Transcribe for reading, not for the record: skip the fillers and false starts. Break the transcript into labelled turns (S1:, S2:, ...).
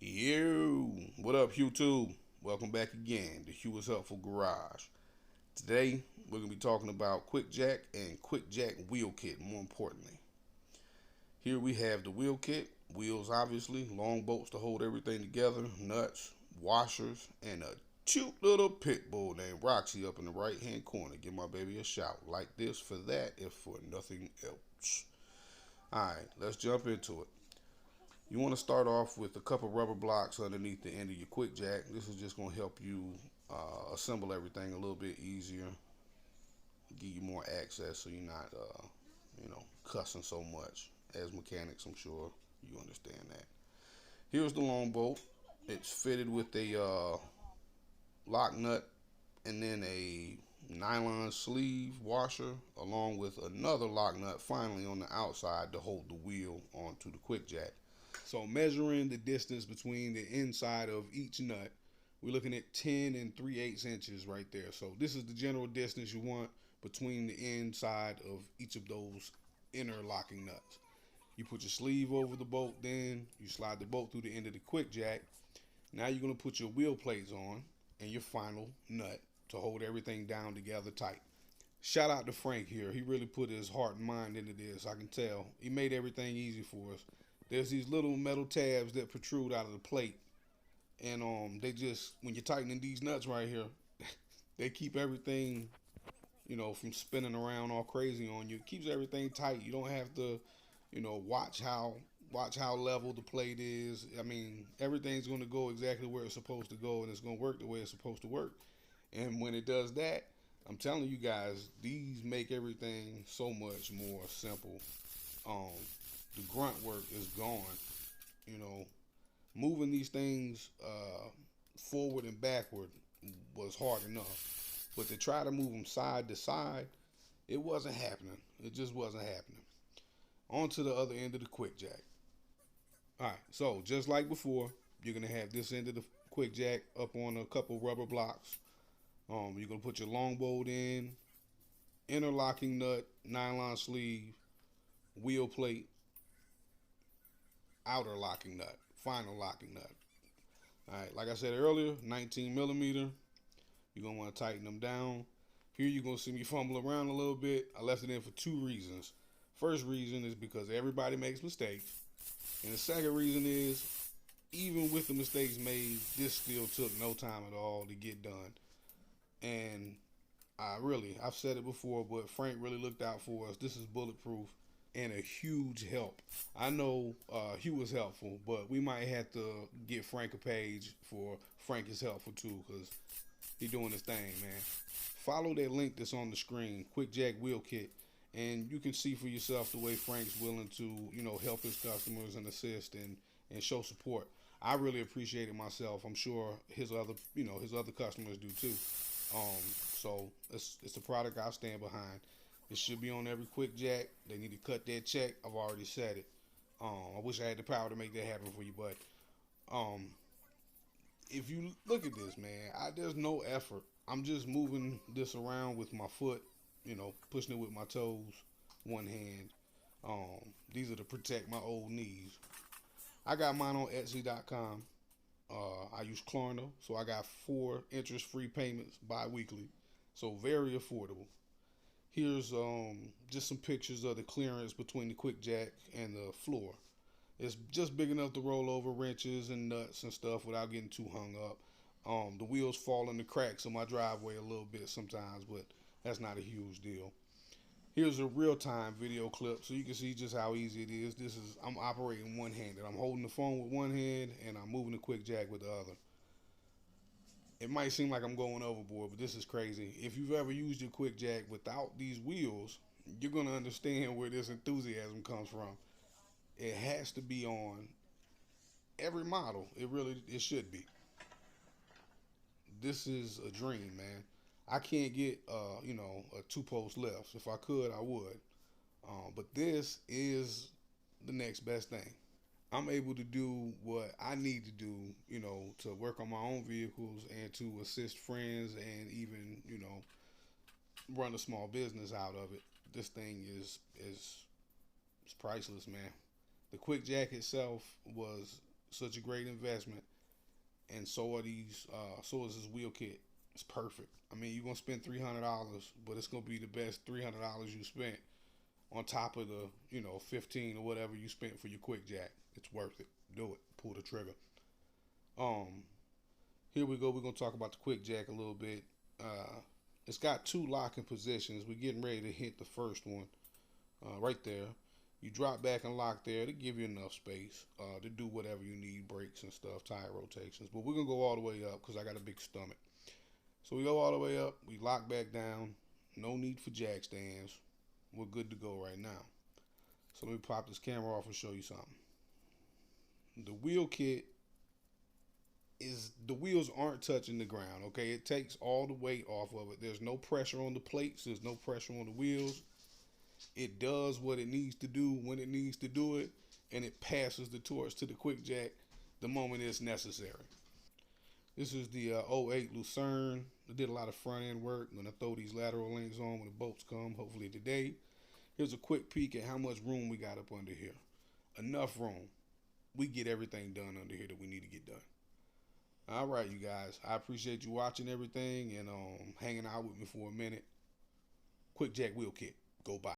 S1: Yo, what up, YouTube? Welcome back again to Hugh is Helpful Garage. Today, we're going to be talking about Quickjack and Quickjack Wheel Kit, more importantly. Here we have the wheel kit, wheels obviously, long bolts to hold everything together, nuts, washers, and a cute little pit bull named Roxy up in the right hand corner. Give my baby a shout. Like this for that, if for nothing else. Alright, let's jump into it. You want to start off with a couple rubber blocks underneath the end of your quick jack. This is just going to help you assemble everything a little bit easier, give you more access so you're not, cussing so much. As mechanics, I'm sure you understand that. Here's the long bolt. It's fitted with a lock nut and then a nylon sleeve washer along with another lock nut finally on the outside to hold the wheel onto the quick jack. So measuring the distance between the inside of each nut, we're looking at 10 and 3/8 inches right there. So this is the general distance you want between the inside of each of those inner locking nuts. You put your sleeve over the bolt, then you slide the bolt through the end of the quick jack. Now you're going to put your wheel plates on and your final nut to hold everything down together tight. Shout out to Frank here. He really put his heart and mind into this. I can tell. He made everything easy for us. There's these little metal tabs that protrude out of the plate, and they just when you're tightening these nuts right here, they keep everything from spinning around all crazy on you. It keeps everything tight. You don't have to watch how level the plate is. I mean, everything's going to go exactly where it's supposed to go, and it's going to work the way it's supposed to work. And when it does that, I'm telling you guys, these make everything so much more simple. Um, the grunt work is gone. You know, moving these things forward and backward was hard enough, but to try to move them side to side, it wasn't happening. It just wasn't happening. On to the other end of the quick jack. All right, so just like before, you're gonna have this end of the quick jack up on a couple rubber blocks. You're gonna put your long bolt in, interlocking nut, nylon sleeve, wheel plate, outer locking nut, final locking nut. All right, like I said earlier, 19 millimeter. You're gonna want to tighten them down. Here you're gonna see me fumble around a little bit. I left it in for two reasons. First reason is because everybody makes mistakes, and the second reason is even with the mistakes made, this still took no time at all to get done. And I've said it before, but Frank really looked out for us. This is bulletproof and a huge help. I know Hugh was helpful, but we might have to get Frank a page for Frank is helpful too, because he doing his thing, man. Follow that link that's on the screen, Quickjack Wheel Kit, and you can see for yourself the way Frank's willing to, help his customers and assist and show support. I really appreciate it myself. I'm sure his other customers do too. Um, so it's a product I stand behind. It should be on every quick jack. They need to cut that check. I've already said it. I wish I had the power to make that happen for you, but um, if you look at this, man, there's no effort. I'm just moving this around with my foot, pushing it with my toes, one hand. These are to protect my old knees. I got mine on Etsy.com. I use Klarna, so I got 4 interest-free payments bi-weekly, so very affordable. Here's just some pictures of the clearance between the quick jack and the floor. It's just big enough to roll over wrenches and nuts and stuff without getting too hung up. The wheels fall in the cracks of my driveway a little bit sometimes, but that's not a huge deal. Here's a real-time video clip so you can see just how easy it is. I'm operating one-handed. I'm holding the phone with one hand and I'm moving the quick jack with the other. It might seem like I'm going overboard, but this is crazy. If you've ever used your quick jack without these wheels, you're gonna understand where this enthusiasm comes from. It has to be on every model. It should be. This is a dream, man. I can't get a two-post left. If I could, I would. But this is the next best thing. I'm able to do what I need to do, to work on my own vehicles and to assist friends and even, run a small business out of it. This thing is priceless, man. The quick jack itself was such a great investment, and so are these. So is this wheel kit. It's perfect. I mean, you're gonna spend $300, but it's gonna be the best $300 you spent on top of the 15 or whatever you spent for your quick jack. It's worth it. Do it. Pull the trigger. Um, Here we go. We're gonna talk about the quick jack a little bit. It's got two locking positions. We're getting ready to hit the first one right there. You drop back and lock there to give you enough space to do whatever you need, brakes and stuff, tire rotations. But we're gonna go all the way up because I got a big stomach. So we go all the way up. We lock back down. No need for jack stands. We're good to go right now. So let me pop this camera off and show you something. The wheel kit is the wheels aren't touching the ground. Okay, it takes all the weight off of it. There's no pressure on the plates. There's no pressure on the wheels. It does what it needs to do when it needs to do it, and it passes the torch to the quick jack the moment it's necessary. This is the '08 Lucerne. I did a lot of front end work. I'm gonna throw these lateral links on when the bolts come, hopefully today. Here's a quick peek at how much room we got up under here. Enough room. We get everything done under here that we need to get done. All right, you guys. I appreciate you watching everything and hanging out with me for a minute. Quickjack Wheel Kit. Go buy.